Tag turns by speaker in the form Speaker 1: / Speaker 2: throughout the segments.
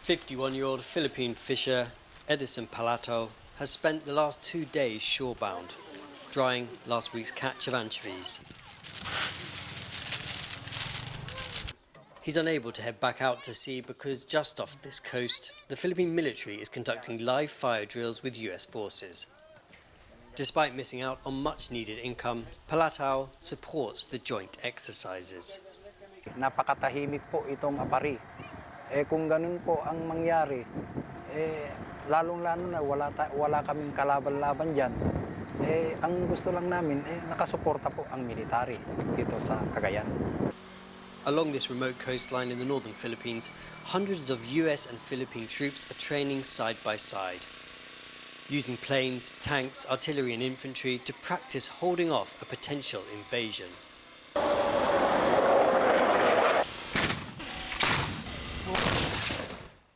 Speaker 1: 51-year-old Philippine fisher Edison Palato has spent the last 2 days shorebound, drying last week's catch of anchovies. He's unable to head back out to sea because just off this coast, the Philippine military is conducting live fire drills with U.S. forces. Despite missing out on much-needed income, Palatao supports the joint exercises.
Speaker 2: Napakatahimik po itong apari. Kung ganun po ang mangyari, lalong-lalo na wala kaming kalaban-laban dyan. Ang gusto lang namin, nakasuporta po ang military dito sa Cagayan.
Speaker 1: Along this remote coastline in the northern Philippines, hundreds of U.S. and Philippine troops are training side by side, using planes, tanks, artillery and infantry to practice holding off a potential invasion.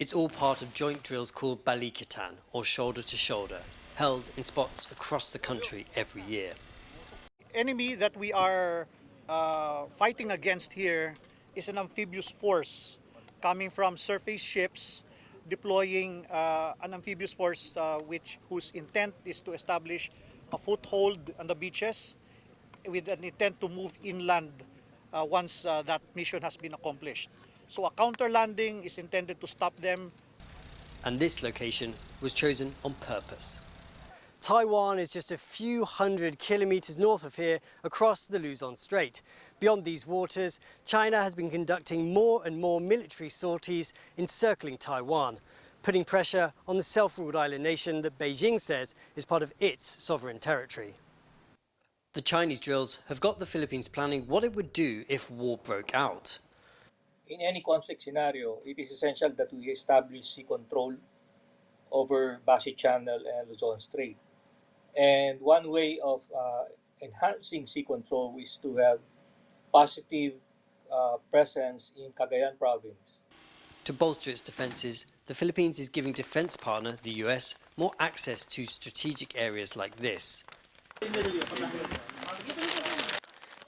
Speaker 1: It's all part of joint drills called Balikatan, or shoulder to shoulder, held in spots across the country every year.
Speaker 3: Enemy that we are fighting against here is an amphibious force coming from surface ships deploying an amphibious force whose intent is to establish a foothold on the beaches with an intent to move inland once that mission has been accomplished. So a counter landing is intended to stop them.
Speaker 1: And this location was chosen on purpose. Taiwan is just a few hundred kilometers north of here, across the Luzon Strait. Beyond these waters, China has been conducting more and more military sorties encircling Taiwan, putting pressure on the self-ruled island nation that Beijing says is part of its sovereign territory. The Chinese drills have got the Philippines planning what it would do if war broke out.
Speaker 4: In any conflict scenario, it is essential that we establish sea control over Basi Channel and Luzon Strait. And one way of enhancing sea control is to have positive presence in Cagayan province.
Speaker 1: To bolster its defences, the Philippines is giving defence partner, the US, more access to strategic areas like this.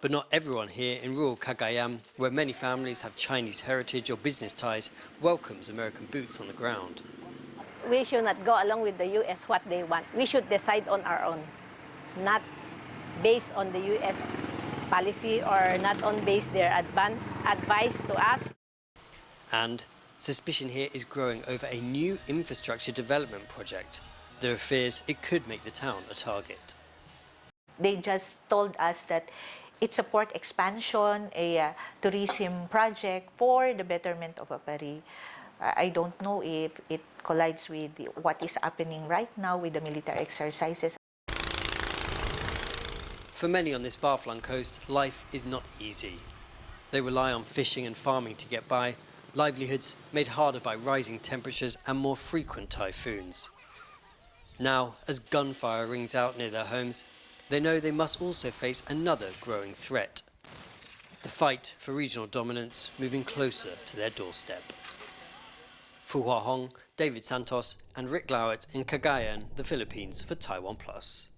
Speaker 1: But not everyone here in rural Cagayan, where many families have Chinese heritage or business ties, welcomes American boots on the ground.
Speaker 5: We should not go along with the U.S. what they want. We should decide on our own, not based on the U.S. policy or not on base their advice to us.
Speaker 1: And suspicion here is growing over a new infrastructure development project. There are fears it could make the town a target.
Speaker 6: They just told us that it's a port expansion, a tourism project for the betterment of Apari. I don't know if it collides with what is happening right now with the military exercises.
Speaker 1: For many on this far-flung coast, life is not easy. They rely on fishing and farming to get by, livelihoods made harder by rising temperatures and more frequent typhoons. Now, as gunfire rings out near their homes, they know they must also face another growing threat. The fight for regional dominance moving closer to their doorstep. Fuhua, David Santos and Rick Glauert in Cagayan, the Philippines for TaiwanPlus.